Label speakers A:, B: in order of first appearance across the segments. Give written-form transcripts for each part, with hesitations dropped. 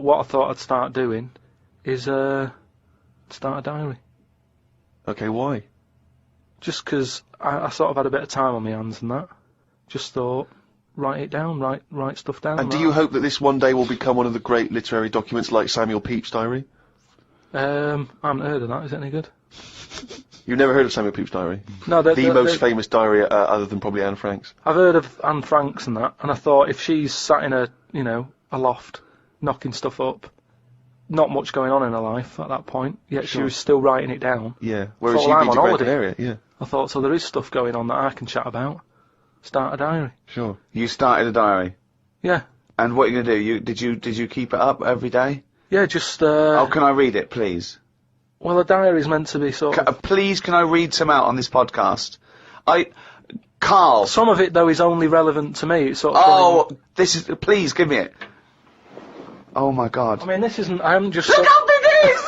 A: what I thought I'd start doing is start a diary.
B: Okay, why?
A: Just 'cause I sort of had a bit of time on my hands and that. Just thought, write it down, write stuff down.
B: And do you hope that this one day will become one of the great literary documents like Samuel Pepys' diary?
A: I haven't heard of that. Is it any good?
B: You've never heard of Samuel Pepys' diary?
A: No,
B: the most famous diary other than probably Anne Frank's.
A: I've heard of Anne Frank's and that, and I thought if she's sat in a loft, knocking stuff up, not much going on in her life at that point, yet she was still writing it down.
B: Yeah, whereas
A: you've
B: been
A: on
B: to Gran
A: holiday.
B: Canaria, yeah.
A: I thought, so there is stuff going on that I can chat about. Start a diary.
B: Sure.
C: You started a diary?
A: Yeah.
C: And what are you going to do? Did you keep it up every day?
A: Yeah, just...
C: oh, can I read it, please?
A: Well, a diary's meant to be sort of...
C: Please, can I read some out on this podcast? Carl.
A: Some of it, though, is only relevant to me. It's sort of...
C: Oh, this is... Please, give me it. Oh, my God.
A: I mean, this isn't... I haven't just...
C: Look how big it is!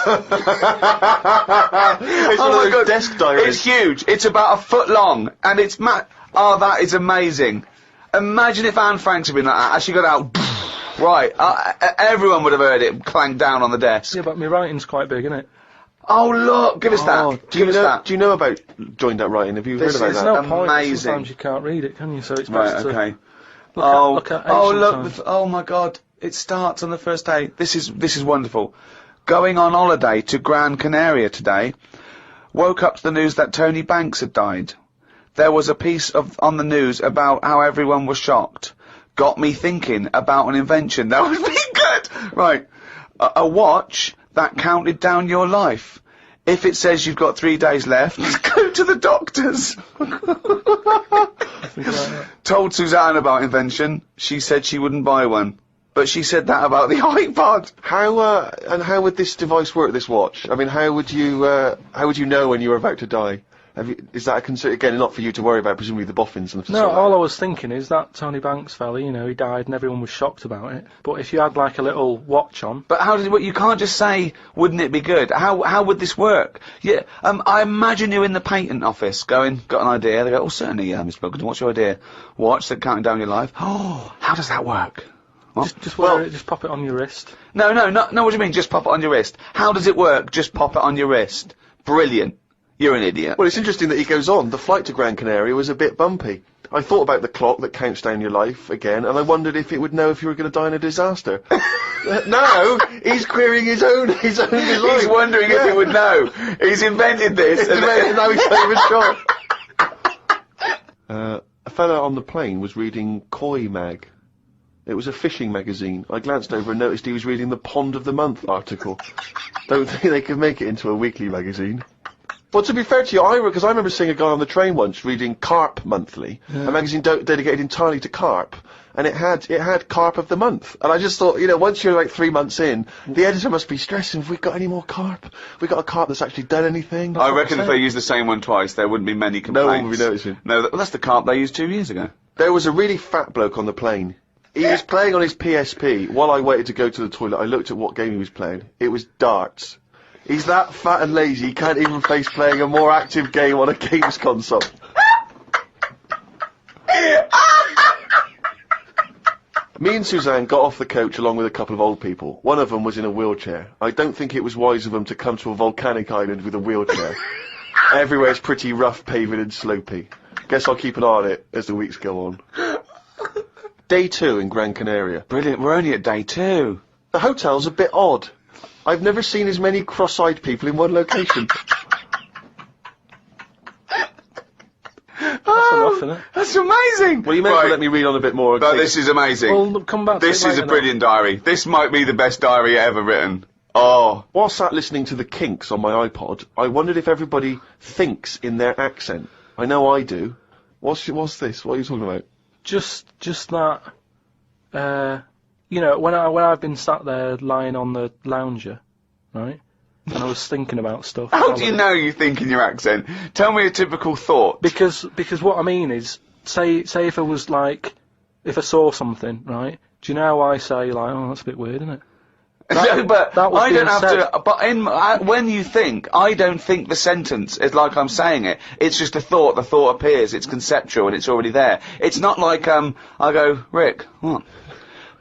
B: It's one of those desk diaries.
C: It's huge. It's about a foot long. And it's... oh, that is amazing. Imagine if Anne Frank had been like that. As she got out... right. Everyone would have heard it clank down on the desk.
A: Yeah, but my writing's quite big, isn't it?
C: Oh, look! Give us that.
B: Do you know about joined up writing? Have you heard about
A: There's
B: that?
A: no point.
C: Amazing.
A: Sometimes you can't read it, can you? So it's
C: Right,
A: best
C: okay.
A: to look at
C: look!
A: times.
C: Oh my God! It starts on the first day. This is wonderful. Going on holiday to Gran Canaria today. Woke up to the news that Tony Banks had died. There was a piece on the news about how everyone was shocked. Got me thinking about an invention that would be good. Right, a watch that counted down your life. If it says you've got 3 days left, go to the doctors. Told Suzanne about invention. She said she wouldn't buy one. But she said that about the iPod.
B: How would this device work, this watch? I mean, how would you know when you were about to die? Is that a concern? Again, not for you to worry about, presumably the boffins and the
A: No, all I was thinking is that Tony Banks fella, he died and everyone was shocked about it. But if you had like a little watch on...
C: But how did it work? You can't just say, wouldn't it be good? How would this work? Yeah, I imagine you're in the patent office going, got an idea. They go, oh, certainly, Mr. Pilkington, what's your idea? Watch that counting down your life. Oh, how does that work?
A: Just wear it, just pop it on your wrist.
C: No, what do you mean, just pop it on your wrist? How does it work? Just pop it on your wrist. Brilliant. You're an idiot.
B: Well, it's interesting that he goes on. The flight to Gran Canaria was a bit bumpy. I thought about the clock that counts down your life again, and I wondered if it would know if you were going to die in a disaster. No, he's querying his own design.
C: He's wondering if it would know. He's invented this.
B: And now he's not even sure. A fella on the plane was reading Koi Mag. It was a fishing magazine. I glanced over and noticed he was reading the Pond of the Month article. Don't think they could make it into a weekly magazine. Well, to be fair to you, because I remember seeing a guy on the train once reading Carp Monthly, a magazine dedicated entirely to carp, and it had Carp of the Month. And I just thought, once you're like 3 months in, the editor must be stressing, have we got any more carp? We got a carp that's actually done anything?
C: I reckon if they used the same one twice, there wouldn't be many complaints.
B: No one would be noticing.
C: No, that's the carp they used 2 years ago.
B: There was a really fat bloke on the plane. He was playing on his PSP. While I waited to go to the toilet, I looked at what game he was playing. It was darts. He's that fat and lazy, he can't even face playing a more active game on a games console. Me and Suzanne got off the coach along with a couple of old people. One of them was in a wheelchair. I don't think it was wise of them to come to a volcanic island with a wheelchair. Everywhere's pretty rough, paving and slopey. Guess I'll keep an eye on it as the weeks go on. Day 2 in Gran Canaria.
C: Brilliant, we're only at day 2.
B: The hotel's a bit odd. I've never seen as many cross-eyed people in one location.
A: That's enough, isn't it?
C: That's amazing!
B: Well, you may as well let me read on a bit more.
C: No, this is amazing.
A: Well, come back to
C: This
A: it
C: is a
A: later
C: brilliant diary. This might be the best diary ever written. Oh.
B: While sat listening to the Kinks on my iPod, I wondered if everybody thinks in their accent. I know I do. What's this? What are you talking about?
A: Just that, when I've been sat there lying on the lounger, right, and I was thinking about stuff.
C: How do you know you think in your accent? Tell me a typical thought.
A: Because what I mean is, say if I was like, if I saw something, right, do you know how I say, like, oh, that's a bit weird, isn't it?
C: No, but
A: that was
C: I don't
A: being
C: have
A: said.
C: to. But when you think, I don't think the sentence is like I'm saying it. It's just a thought. The thought appears. It's conceptual and it's already there. It's not like I go, Rick, what?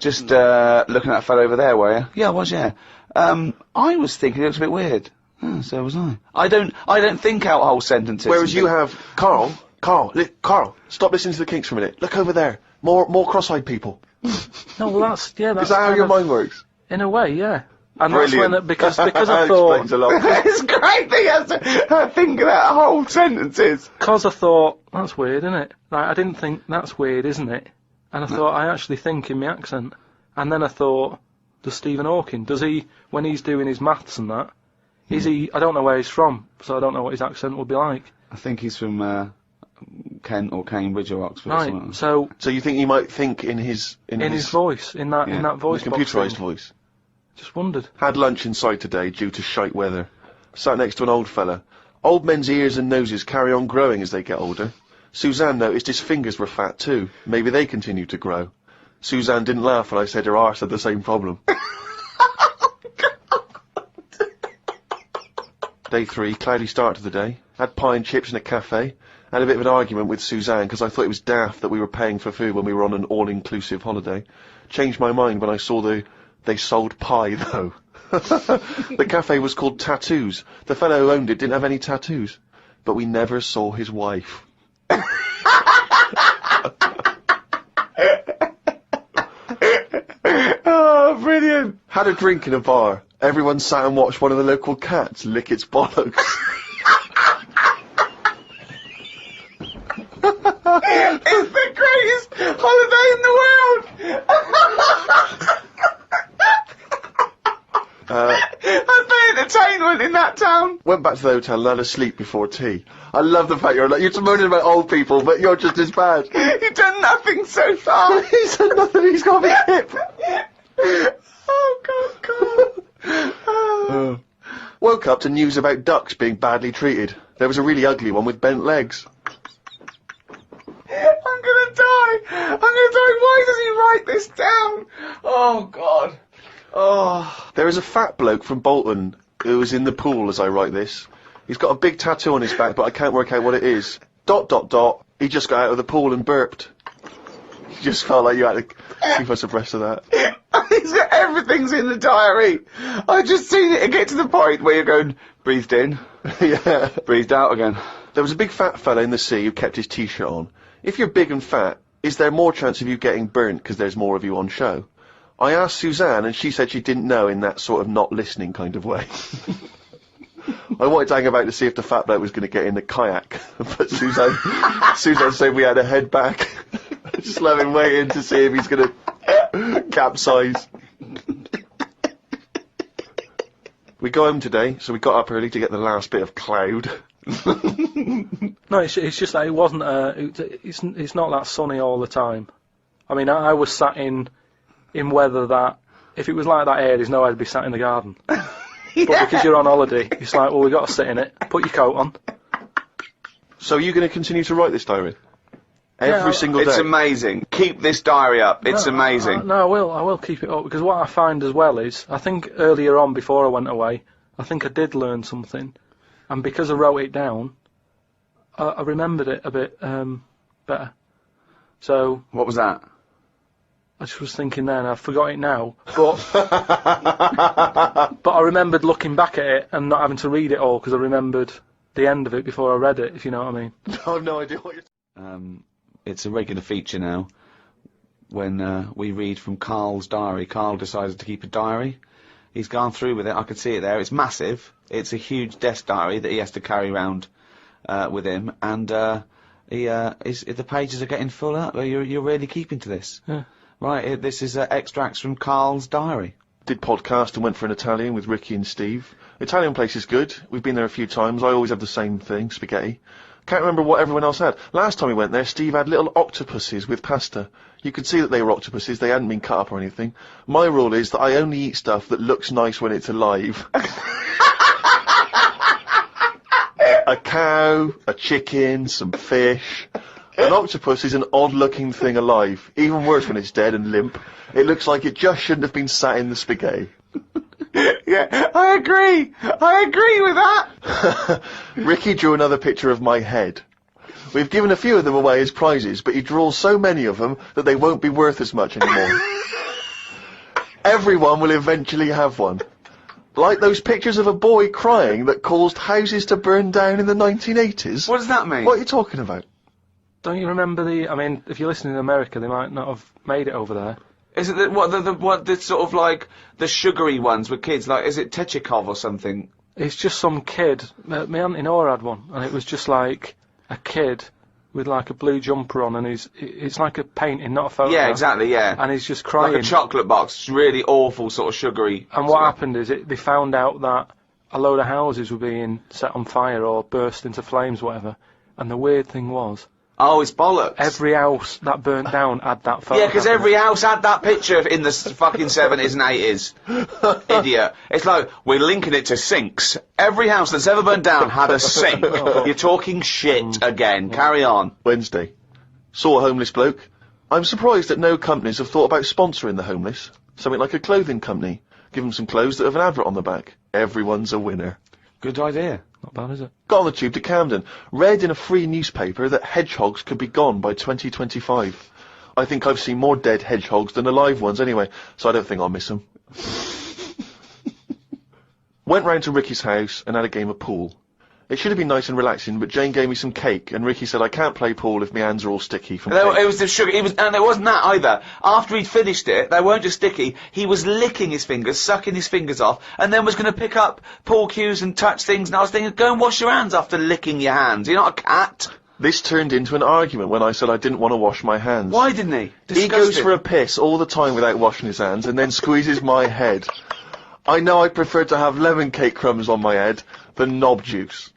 C: Just looking at that fellow over there, were you? Yeah, I was, yeah. I was thinking it looks a bit weird. Oh, so was I. I don't think out whole sentences.
B: Whereas you have Carl, stop listening to the Kinks for a minute. Look over there. More cross-eyed people.
A: No, well, that's
B: Is that how your mind works?
A: In a way, yeah. And
B: Brilliant.
A: that's when because I
B: That
A: thought
B: explains a lot.
C: It's great that you have to think of that whole sentences.
A: because I thought that's weird, isn't it? Like I didn't think that's weird, isn't it? And I thought I actually think in my accent. And then I thought, does Stephen Hawking, does he when he's doing his maths and that? Is he? I don't know where he's from, so I don't know what his accent would be like.
C: I think he's from Kent or Cambridge or Oxford. Or something like
A: Right.
C: that.
A: So
B: So you think he might think in his
A: voice, in that voice box
B: computerised
A: thing.
B: voice?
A: Just wondered.
B: Had lunch inside today due to shite weather. Sat next to an old fella. Old men's ears and noses carry on growing as they get older. Suzanne noticed his fingers were fat too. Maybe they continue to grow. Suzanne didn't laugh when I said her arse had the same problem. Day 3, cloudy start to the day. Had pie and chips in a cafe. Had a bit of an argument with Suzanne because I thought it was daft that we were paying for food when we were on an all-inclusive holiday. Changed my mind when I saw they sold pie though. The cafe was called Tattoos. The fellow who owned it didn't have any tattoos. But we never saw his wife.
C: Oh, brilliant.
B: Had a drink in a bar. Everyone sat and watched one of the local cats lick its bollocks.
C: It's the greatest holiday in the world. That's the entertainment in that town.
B: Went back to the hotel and had a sleep before tea. I love the fact you're moaning about old people, but you're just as bad.
C: You've done nothing so far.
B: He's done nothing, he's got me hip.
C: Oh, God.
B: Woke up to news about ducks being badly treated. There was a really ugly one with bent legs.
C: I'm gonna die. Why does he write this down? Oh, God. Oh.
B: There is a fat bloke from Bolton who was in the pool as I write this. He's got a big tattoo on his back, but I can't work out what it is. ... He just got out of the pool and burped. You just felt like you had to keep us abreast of that.
C: Everything's in the diary. I just seen it get to the point where you're going, breathed in,
B: Yeah.
C: breathed out again.
B: There was a big fat fella in the sea who kept his t-shirt on. If you're big and fat, is there more chance of you getting burnt because there's more of you on show? I asked Suzanne and she said she didn't know in that sort of not listening kind of way. I wanted to hang about to see if the fat bloke was going to get in the kayak, but Suzanne said we had to head back. Just let him waiting to see if he's going to capsize. We got home today, so we got up early to get the last bit of cloud.
A: No, it's just that it wasn't. It's not that sunny all the time. I mean, I was sat in weather that if it was like that here, there's no way I'd be sat in the garden. But because you're on holiday, it's like, well, we've got to sit in it. Put your coat on.
B: So are you going to continue to write this diary? Every single day?
C: It's amazing. Keep this diary up. It's amazing.
A: No, I will keep it up, because what I find as well is, I think earlier on, before I went away, I think I did learn something, and because I wrote it down, I remembered it a bit better. So
C: What was that?
A: I just was thinking then, I forgot it now, but but I remembered looking back at it and not having to read it all, because I remembered the end of it before I read it, if you know what I mean.
B: I have no idea what you're...
C: It's a regular feature now when we read from Carl's diary. Carl decided to keep a diary. He's gone through with it. I could see it there. It's massive. It's a huge desk diary that he has to carry around with him, and the pages are getting full up. You're really keeping to this.
A: Yeah.
C: Right, this is extracts from Carl's diary.
B: Did podcast and went for an Italian with Ricky and Steve. Italian place is good. We've been there a few times. I always have the same thing, spaghetti. Can't remember what everyone else had. Last time we went there, Steve had little octopuses with pasta. You could see that they were octopuses. They hadn't been cut up or anything. My rule is that I only eat stuff that looks nice when it's alive. A cow, a chicken, some fish. An octopus is an odd-looking thing alive. Even worse when it's dead and limp. It looks like it just shouldn't have been sat in the spaghetti.
C: Yeah, I agree. I agree with that.
B: Ricky drew another picture of my head. We've given a few of them away as prizes, but he draws so many of them that they won't be worth as much anymore. Everyone will eventually have one. Like those pictures of a boy crying that caused houses to burn down in the 1980s.
C: What does that mean?
B: What are you talking about?
A: Don't you remember I mean, if you're listening in America, they might not have made it over there.
C: Is it the sort of like the sugary ones with kids? Like, is it Techikov or something?
A: It's just some kid. My auntie Nora had one, and it was just like a kid with like a blue jumper on, and it's like a painting, not a photo.
C: Yeah, exactly. Yeah.
A: And he's just crying.
C: Like a chocolate box. It's really awful, sort of sugary.
A: And what happened is they found out that a load of houses were being set on fire or burst into flames, whatever. And the weird thing was,
C: oh, it's bollocks.
A: every house that burnt down had that photo.
C: Yeah, because every house had that picture in the fucking 70s and 80s. Idiot. It's like, we're linking it to sinks. Every house that's ever burned down had a sink. You're talking shit again. Carry on.
B: Wednesday. Saw a homeless bloke. I'm surprised that no companies have thought about sponsoring the homeless. Something like a clothing company. Give them some clothes that have an advert on the back. Everyone's a winner.
C: Good idea.
A: Not bad, is it?
B: Got on the tube to Camden. Read in a free newspaper that hedgehogs could be gone by 2025. I think I've seen more dead hedgehogs than alive ones anyway, so I don't think I'll miss them. Went round to Ricky's house and had a game of pool. It should have been nice and relaxing, but Jane gave me some cake, and Ricky said I can't play pool if my hands are all sticky from cake.
C: It was the sugar. And it wasn't that either. After he'd finished it, they weren't just sticky. He was licking his fingers, sucking his fingers off, and then was going to pick up pool cues and touch things. And I was thinking, go and wash your hands after licking your hands. You're not a cat.
B: This turned into an argument when I said I didn't want to wash my hands.
C: Why didn't he?
B: He goes for a piss all the time without washing his hands, and then squeezes my head. I know I prefer to have lemon cake crumbs on my head than knob juice.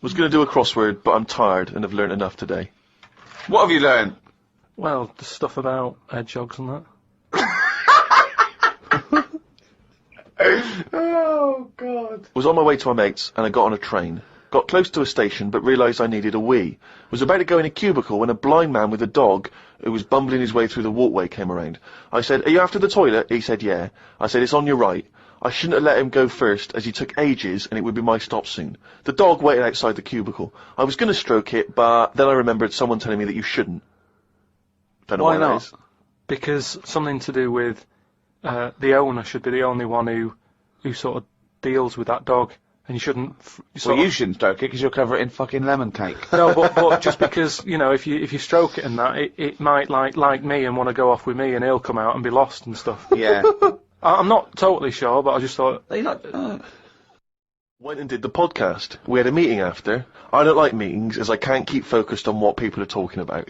B: Was going to do a crossword, but I'm tired and have learnt enough today.
C: What have you learned?
A: Well, the stuff about hedgehogs and that.
C: Oh, God.
B: Was on my way to my mates, and I got on a train. Got close to a station, but realised I needed a wee. Was about to go in a cubicle when a blind man with a dog, who was bumbling his way through the walkway, came around. I said, "Are you after the toilet?" He said, "Yeah." I said, "It's on your right." I shouldn't have let him go first, as he took ages, and it would be my stop soon. The dog waited outside the cubicle. I was going to stroke it, but then I remembered someone telling me that you shouldn't. Don't know
C: Why
B: why that
C: not?
B: is.
A: Because something to do with the owner should be the only one who sort of deals with that dog, and you shouldn't.
C: Well, you shouldn't stroke it because you'll cover it in fucking lemon cake.
A: No, but just because, you know, if you stroke it and that, it might like me and want to go off with me, and he'll come out and be lost and stuff.
C: Yeah.
A: I'm not totally sure, but I just thought.
B: Went and did the podcast. We had a meeting after. I don't like meetings, as I can't keep focused on what people are talking about.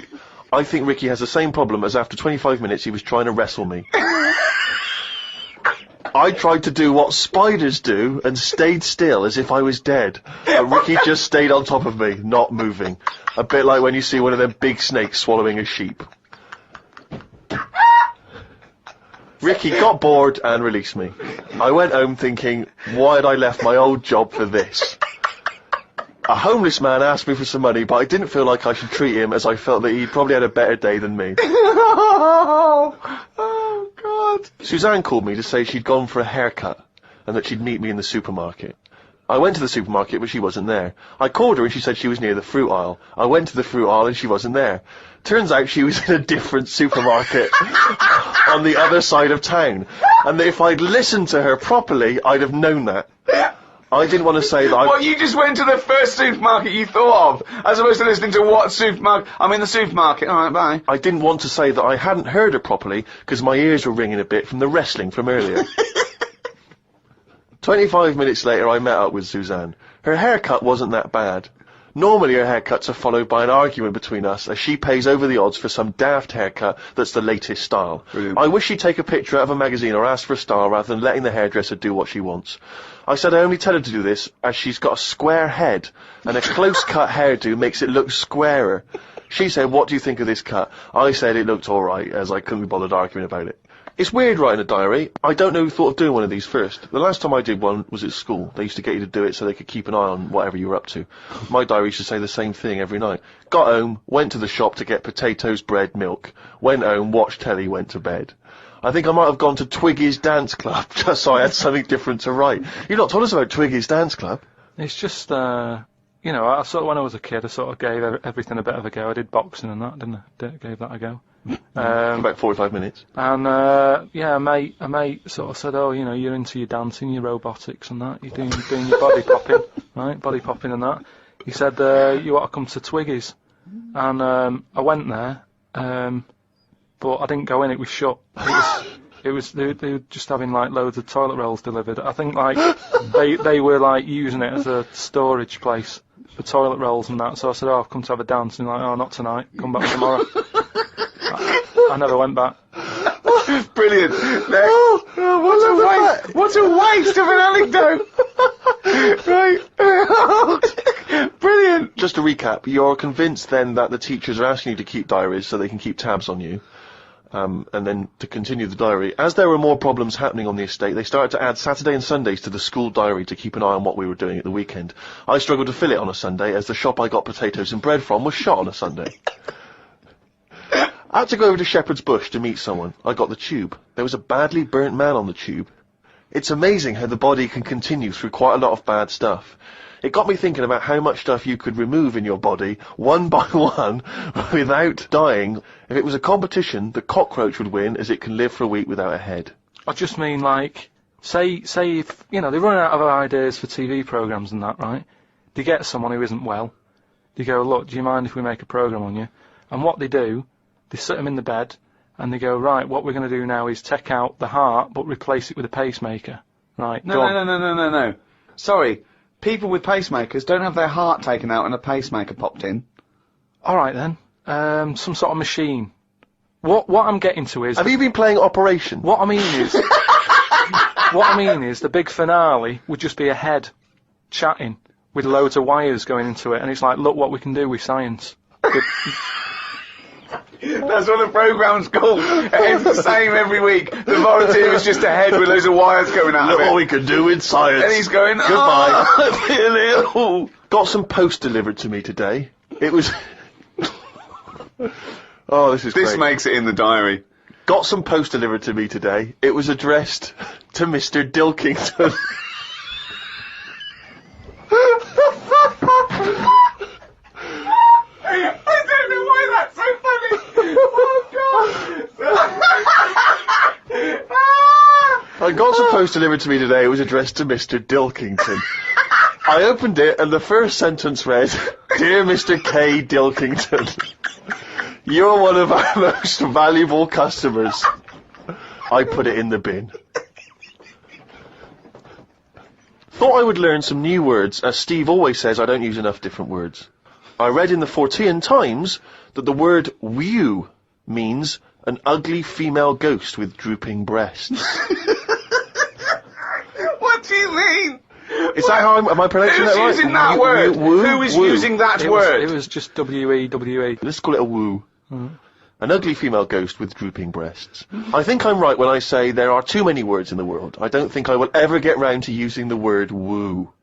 B: I think Ricky has the same problem as after 25 minutes he was trying to wrestle me. I tried to do what spiders do and stayed still as if I was dead. But Ricky just stayed on top of me, not moving. A bit like when you see one of them big snakes swallowing a sheep. Ricky got bored and released me. I went home thinking, why had I left my old job for this? A homeless man asked me for some money, but I didn't feel like I should treat him, as I felt that he'd probably had a better day than me.
C: Oh, God.
B: Suzanne called me to say she'd gone for a haircut, and that she'd meet me in the supermarket. I went to the supermarket, but she wasn't there. I called her and she said she was near the fruit aisle. I went to the fruit aisle and she wasn't there. Turns out she was in a different supermarket on the other side of town. And that if I'd listened to her properly, I'd have known that. I didn't want to say that
C: Well, you just went to the first supermarket you thought of, as opposed to listening to what supermarket. I'm in the supermarket. All right, bye.
B: I didn't want to say that I hadn't heard her properly, because my ears were ringing a bit from the wrestling from earlier. 25 minutes later, I met up with Suzanne. Her haircut wasn't that bad. Normally her haircuts are followed by an argument between us, as she pays over the odds for some daft haircut that's the latest style.
C: Brilliant.
B: I wish she'd take a picture out of a magazine or ask for a style rather than letting the hairdresser do what she wants. I said I only tell her to do this as she's got a square head, and a close-cut hairdo makes it look squarer. She said, "What do you think of this cut?" I said it looked alright, as I couldn't be bothered arguing about it. It's weird writing a diary. I don't know who thought of doing one of these first. The last time I did one was at school. They used to get you to do it so they could keep an eye on whatever you were up to. My diary used to say the same thing every night. Got home, went to the shop to get potatoes, bread, milk. Went home, watched telly, went to bed. I think I might have gone to Twiggy's Dance Club, just so I had something different to write. You've not told us about Twiggy's Dance Club.
A: It's just, you know, I sort of, when I was a kid, I sort of gave everything a bit of a go. I did boxing and that, didn't I? Gave that a go.
B: About 45 minutes.
A: And yeah, a mate sort of said, oh, you know, you're into your dancing, your robotics and that. You're doing your body popping, right? Body popping and that. He said, you ought to come to Twiggy's. And I went there, but I didn't go in. It was shut. They were just having like loads of toilet rolls delivered. I think like they were like using it as a storage place for toilet rolls and that. So I said, oh, I've come to have a dance. And like, oh, not tonight. Come back tomorrow. I never went back.
C: Brilliant. What a waste of an anecdote. Right. Brilliant.
B: Just to recap, you're convinced then that the teachers are asking you to keep diaries so they can keep tabs on you. And then to continue the diary, as there were more problems happening on the estate, they started to add Saturday and Sundays to the school diary to keep an eye on what we were doing at the weekend. I struggled to fill it on a Sunday, as the shop I got potatoes and bread from was shut on a Sunday. I had to go over to Shepherd's Bush to meet someone. I got the tube. There was a badly burnt man on the tube. It's amazing how the body can continue through quite a lot of bad stuff. It got me thinking about how much stuff you could remove in your body, one by one, without dying. If it was a competition, the cockroach would win, as it can live for a week without a head.
A: I just mean, like, say if, you know, they're running out of ideas for TV programmes and that, right? They get someone who isn't well. They go, look, do you mind if we make a programme on you? And what they do, they sit them in the bed, and they go, right, what we're going to do now is take out the heart, but replace it with a pacemaker. Right,
C: No. Sorry. People with pacemakers don't have their heart taken out and a pacemaker popped in.
A: All right, then. Some sort of machine. What I'm getting to is...
B: Have you been playing Operation?
A: What I mean is the big finale would just be a head chatting with loads of wires going into it, and it's like, look what we can do with science.
C: That's what the programme's called. It's the same every week. The volunteer is just a head with loads of wires going out
B: Look
C: of it.
B: what we can do with science.
C: And he's going,
B: goodbye.
C: I feel ill.
B: Got some post delivered to me today. It was... Oh, this is great.
C: This makes it in the diary.
B: Got some post delivered to me today. It was addressed to Mr. Dilkington.
C: I don't know why that's so funny. Oh, God.
B: I got some post delivered to me today. It was addressed to Mr. Dilkington. I opened it, and the first sentence read, Dear Mr. K. Dilkington, you're one of our most valuable customers. I put it in the bin. Thought I would learn some new words, as Steve always says I don't use enough different words. I read in the Fortean Times that the word wew means an ugly female ghost with drooping breasts.
C: What do you mean?
B: Is that how am I pronouncing that right?
C: Who's using that word? Who is using that word?
A: It was just W-E-W-E.
B: Let's call it a woo. An ugly female ghost with drooping breasts. I think I'm right when I say there are too many words in the world. I don't think I will ever get round to using the word woo.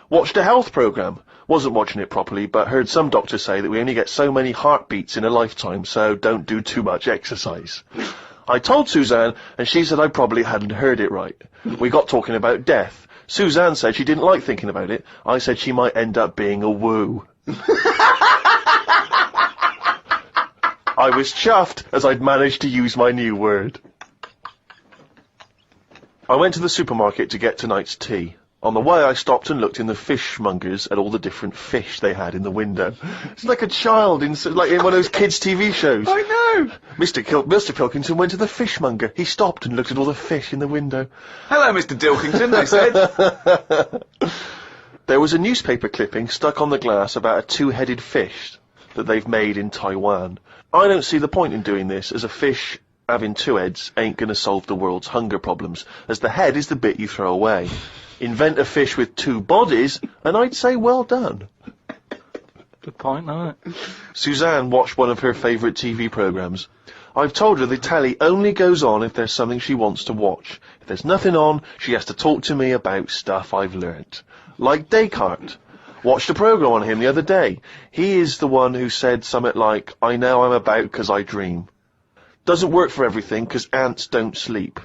B: Watched a health programme. Wasn't watching it properly, but heard some doctors say that we only get so many heartbeats in a lifetime, so don't do too much exercise. I told Suzanne, and she said I probably hadn't heard it right. We got talking about death. Suzanne said she didn't like thinking about it. I said she might end up being a woo. I was chuffed as I'd managed to use my new word. I went to the supermarket to get tonight's tea. On the way, I stopped and looked in the fishmongers at all the different fish they had in the window. It's like a child in one of those kids' TV shows.
C: I know.
B: Mr. Pilkington went to the fishmonger. He stopped and looked at all the fish in the window.
C: Hello, Mr. Dilkington, they said.
B: There was a newspaper clipping stuck on the glass about a two-headed fish that they've made in Taiwan. I don't see the point in doing this, as a fish having two heads ain't going to solve the world's hunger problems, as the head is the bit you throw away. Invent a fish with two bodies, and I'd say well done.
A: Good point, isn't it?
B: Suzanne watched one of her favourite TV programmes. I've told her the telly only goes on if there's something she wants to watch. If there's nothing on, she has to talk to me about stuff I've learnt. Like Descartes. Watched a programme on him the other day. He is the one who said something like, I know I'm about 'cause I dream. Doesn't work for everything 'cause ants don't sleep.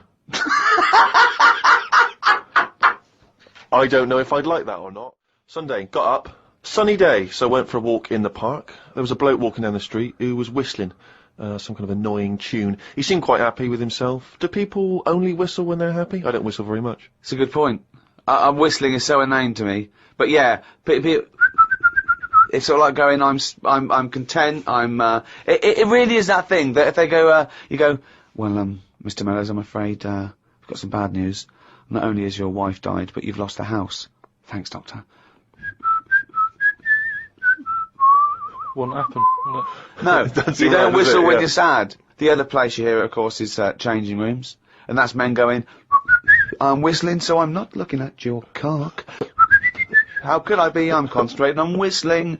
B: I don't know if I'd like that or not. Sunday, got up, Sunny day, so I went for a walk in the park. There was a bloke walking down the street who was whistling some kind of annoying tune. He seemed quite happy with himself. Do people only whistle when they're happy? I don't whistle very much.
C: It's a good point. Whistling is so inane to me. But yeah, it's sort of like going, I'm content, it really is that thing that if they go, you go, well, Mr. Mellors, I'm afraid, we've got some bad news. Not only has your wife died, but you've lost a house. Thanks, Doctor.
A: Wouldn't happen, would it?
C: No, you don't whistle when
B: yeah.
C: you're sad. The other place you hear it, of course, is changing rooms. And that's men going, I'm whistling so I'm not looking at your cock. How could I be? I'm concentrating on whistling.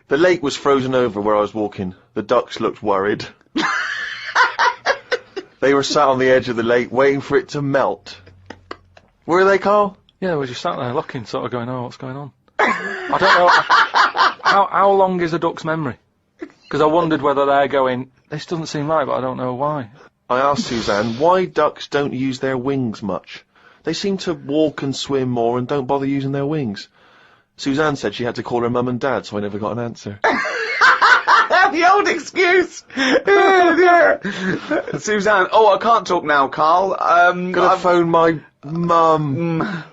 B: The lake was frozen over where I was walking. The ducks looked worried. They were sat on the edge of the lake waiting for it to melt. Were they, Carl?
A: Yeah, we just sat there looking, sort of going, oh, what's going on? I don't know, how long is a duck's memory? Because I wondered whether they're going, this doesn't seem right, but I don't know why.
B: I asked Suzanne why ducks don't use their wings much. They seem to walk and swim more and don't bother using their wings. Suzanne said she had to call her mum and dad, so I never got an answer.
C: The old excuse! Yeah. Suzanne, I can't talk now, Carl.
B: Gotta phone my mum.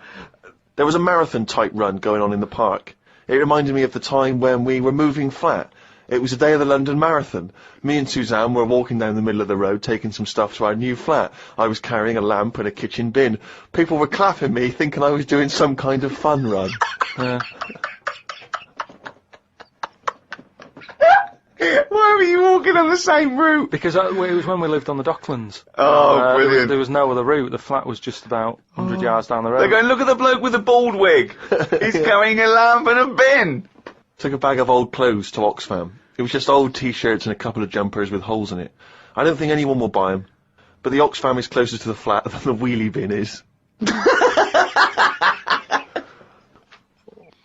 B: There was a marathon-type run going on in the park. It reminded me of the time when we were moving flat. It was the day of the London Marathon. Me and Suzanne were walking down the middle of the road, taking some stuff to our new flat. I was carrying a lamp and a kitchen bin. People were clapping me, thinking I was doing some kind of fun run.
C: Why were you walking on the same route?
A: Because it was when we lived on the Docklands.
C: Oh, brilliant.
A: There was no other route. The flat was just about 100 yards down the road.
C: They're going, look at the bloke with the bald wig. He's carrying a lamp and a bin.
B: Took a bag of old clothes to Oxfam. It was just old T-shirts and a couple of jumpers with holes in it. I don't think anyone will buy them. But the Oxfam is closer to the flat than the wheelie bin is.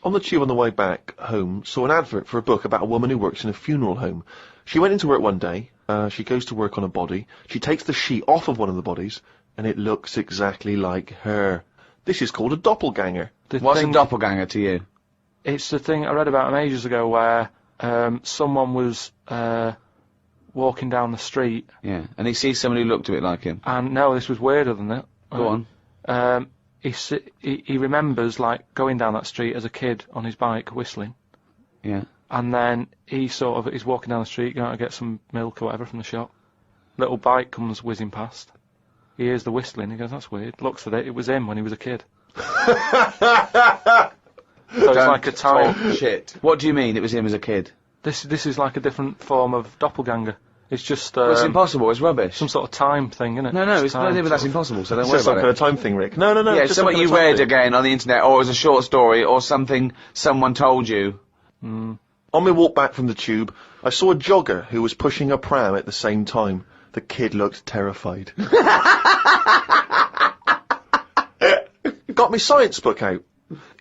B: On the tube on the way back home, saw an advert for a book about a woman who works in a funeral home. She went into work one day, she goes to work on a body, she takes the sheet off of one of the bodies, and it looks exactly like her. This is called a doppelganger.
C: What's a doppelganger to you?
A: It's the thing I read about ages ago where someone was walking down the street.
C: Yeah, and he sees someone who looked a bit like him.
A: And no, this was weirder than that.
C: Go on.
A: He remembers, like, going down that street as a kid on his bike, whistling.
C: Yeah.
A: And then he's walking down the street, going to get some milk or whatever from the shop. Little bike comes whizzing past. He hears the whistling, he goes, that's weird. Looks at it, it was him when he was a kid. So it's like a time.
C: Shit. What do you mean it was him as a kid?
A: This is like a different form of doppelganger. It's just
C: Well, it's impossible, it's rubbish.
A: some sort of time thing, isn't it?
C: No, it's
A: time,
C: not, but that's impossible, so don't
B: It's
C: worry
B: just some
C: about
B: kind
C: it.
B: of time thing, Rick. No.
C: Yeah, it's
B: just
C: something
B: some
C: you
B: kind of time
C: read
B: thing.
C: again on the internet, or as a short story, or something someone told you.
B: On my walk back from the tube, I saw a jogger who was pushing a pram at the same time. The kid looked terrified. Got my science book out.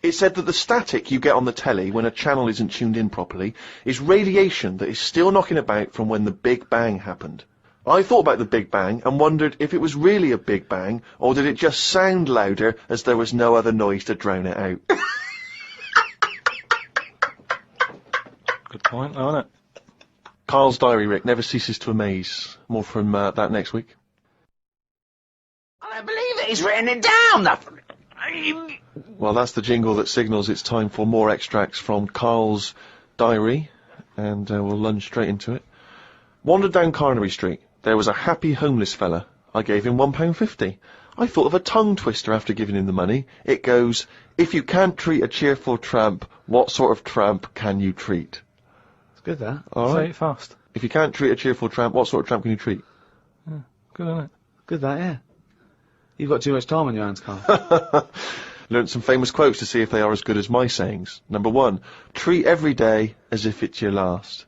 B: It said that the static you get on the telly when a channel isn't tuned in properly is radiation that is still knocking about from when the Big Bang happened. I thought about the Big Bang and wondered if it was really a Big Bang, or did it just sound louder as there was no other noise to drown it out.
A: Good point, though, isn't it?
B: Carl's diary, Rick, never ceases to amaze. More from that next week.
C: I don't believe it, he's written it down!
B: Well, that's the jingle that signals it's time for more extracts from Carl's diary, and we'll lunge straight into it. Wandered down Carnaby Street. There was a happy homeless fella. I gave him £1.50. I thought of a tongue twister after giving him the money. It goes, if you can't treat a cheerful tramp, what sort of tramp can you treat?
C: It's good, that.
B: All
A: Say
B: right.
A: it fast.
B: If you can't treat a cheerful tramp, what sort of tramp can you treat?
A: Good, isn't it?
C: Good, that, yeah. You've got too much time on your hands, Carl.
B: Learned some famous quotes to see if they are as good as my sayings. Number 1, treat every day as if it's your last.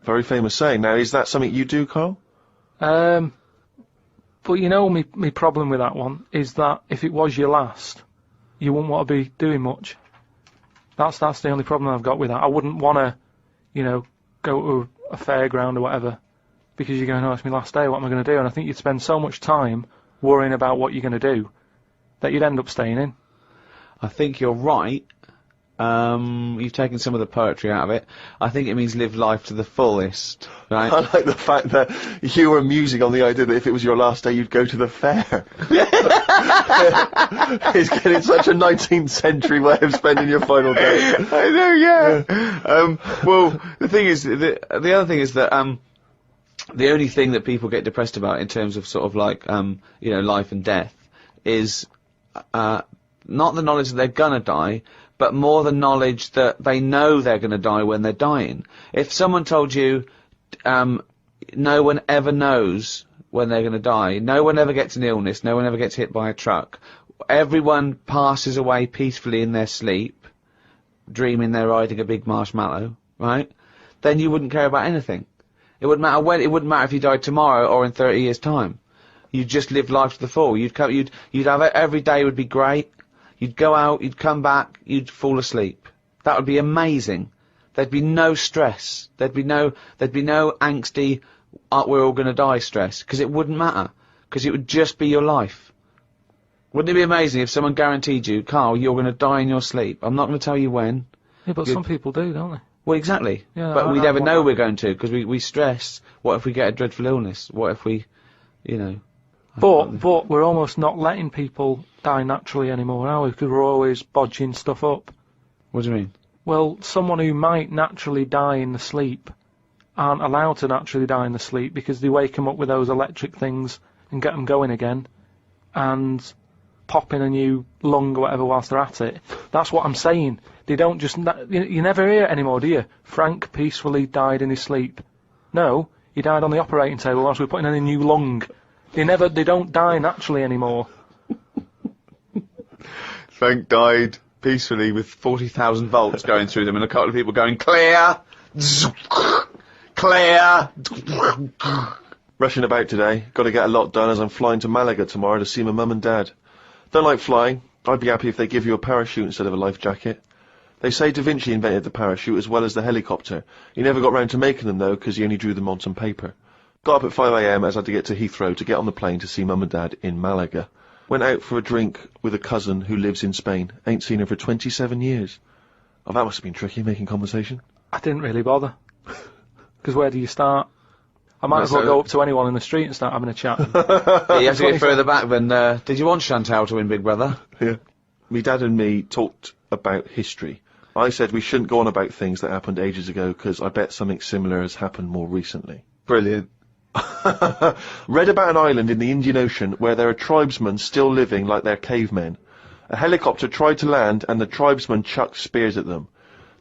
B: Very famous saying. Now, is that something you do, Carl?
A: But you know, me problem with that one is that if it was your last, you wouldn't want to be doing much. That's the only problem I've got with that. I wouldn't want to, go to a fairground or whatever, because you're going, oh, it's my last day, what am I going to do? And I think you'd spend so much time worrying about what you're going to do that you'd end up staying in.
C: I think you're right, You've taken some of the poetry out of it. I think it means live life to the fullest, right?
B: I like the fact that you were musing on the idea that if it was your last day, you'd go to the fair. It's getting such a 19th century way of spending your final day.
C: I know, yeah. Well, the thing is, the other thing is that, the only thing that people get depressed about in terms of sort of like, life and death is, not the knowledge that they're gonna die, but more the knowledge that they know they're gonna die when they're dying. If someone told you, no one ever knows when they're gonna die, no one ever gets an illness, no one ever gets hit by a truck, everyone passes away peacefully in their sleep, dreaming they're riding a big marshmallow, right? Then you wouldn't care about anything. It wouldn't matter when, it wouldn't matter if you died tomorrow or in 30 years' time. You'd just live life to the full. You'd have it, every day would be great. You'd go out, you'd come back, you'd fall asleep. That would be amazing. There'd be no stress. There'd be no angsty, we're all gonna die stress, because it wouldn't matter. Because it would just be your life. Wouldn't it be amazing if someone guaranteed you, Carl, you're gonna die in your sleep? I'm not gonna tell you when.
A: Yeah, but some people do, don't they?
C: Well, exactly.
A: Yeah,
C: but we never know we're going to, because we stress. What if we get a dreadful illness? What if we,
A: But we're almost not letting people die naturally anymore, are we? Because we're always bodging stuff up.
C: What do you mean?
A: Well, someone who might naturally die in the sleep aren't allowed to naturally die in the sleep because they wake them up with those electric things and get them going again and pop in a new lung or whatever whilst they're at it. That's what I'm saying. They don't just... You never hear it anymore, do you? Frank peacefully died in his sleep. No, he died on the operating table whilst we were putting in a new lung. They don't die naturally anymore.
C: Frank died peacefully with 40,000 volts going through them and a couple of people going, clear! Clear!
B: Rushing about today. Got to get a lot done as I'm flying to Malaga tomorrow to see my mum and dad. Don't like flying. I'd be happy if they give you a parachute instead of a life jacket. They say Da Vinci invented the parachute as well as the helicopter. He never got round to making them though, because he only drew them on some paper. Got up at 5 AM as I had to get to Heathrow to get on the plane to see mum and dad in Malaga. Went out for a drink with a cousin who lives in Spain. Ain't seen her for 27 years. Oh, that must have been tricky, making conversation.
A: I didn't really bother. Because where do you start? I might as well go up to anyone in the street and start having a chat.
C: Yeah, you have to get further back than, did you want Chantal to win Big Brother?
B: Yeah. Me dad and me talked about history. I said we shouldn't go on about things that happened ages ago because I bet something similar has happened more recently.
C: Brilliant.
B: Read about an island in the Indian Ocean where there are tribesmen still living like they're cavemen. A helicopter tried to land and the tribesmen chucked spears at them.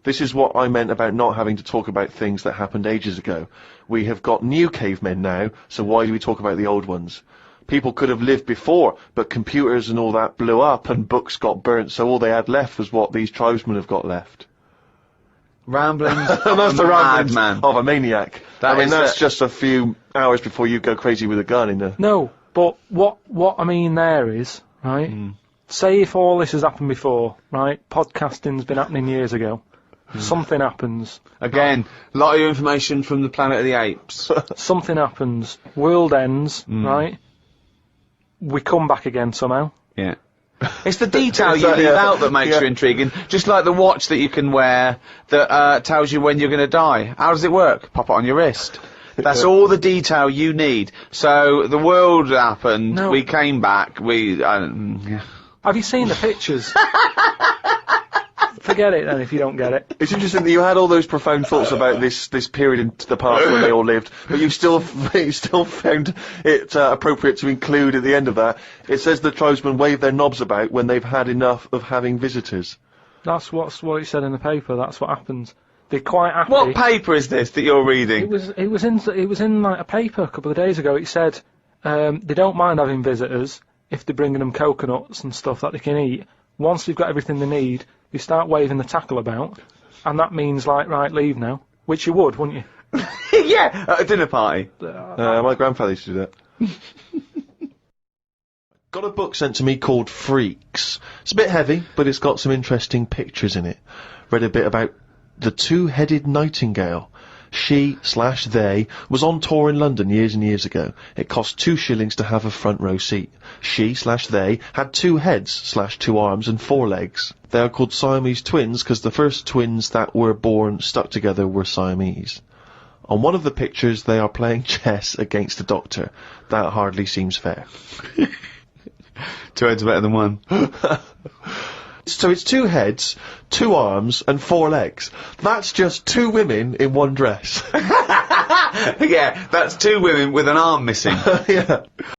B: This is what I meant about not having to talk about things that happened ages ago. We have got new cavemen now, so why do we talk about the old ones? People could have lived before, but computers and all that blew up and books got burnt, so all they had left was what these tribesmen have got left.
C: Ramblings.
B: And that's the ramblings
C: man.
B: of a maniac. That's just a few hours before you go crazy with a gun in the...
A: No, but what I mean there is, right, say if all this has happened before, right, podcasting's been happening years ago, something happens.
C: Again, a lot of information from the Planet of the Apes.
A: Something happens, world ends, right, we come back again somehow.
C: Yeah. It's the detail you leave out that makes you intriguing. Just like the watch that you can wear that tells you when you're going to die. How does it work? Pop it on your wrist. That's all the detail you need. So the world happened.
A: No.
C: We came back.
A: Have you seen the pictures? Forget it then if you don't get it.
B: It's interesting that you had all those profound thoughts about this period in the past when they all lived, but you still found it appropriate to include at the end of that. It says the tribesmen wave their knobs about when they've had enough of having visitors.
A: That's what it said in the paper. That's what happens. They're quite happy.
C: What paper is this that you're reading?
A: It was in like a paper a couple of days ago. It said they don't mind having visitors if they're bringing them coconuts and stuff that they can eat. Once they've got everything they need, you start waving the tackle about, and that means like, right, leave now. Which you would, wouldn't you?
C: Yeah, at a dinner party.
B: My grandfather used to do that. Got a book sent to me called Freaks. It's a bit heavy, but it's got some interesting pictures in it. Read a bit about the two-headed nightingale. She/they was on tour in London years and years ago. It cost 2 shillings to have a front row seat. She/they had 2 heads/2 arms and 4 legs. They are called Siamese twins because the first twins that were born stuck together were Siamese. On one of the pictures, they are playing chess against a doctor. That hardly seems fair.
C: 2 heads are better than 1.
B: So it's 2 heads, 2 arms, and 4 legs. That's just 2 women in one dress.
C: Yeah, that's 2 women with an arm missing.
B: Yeah.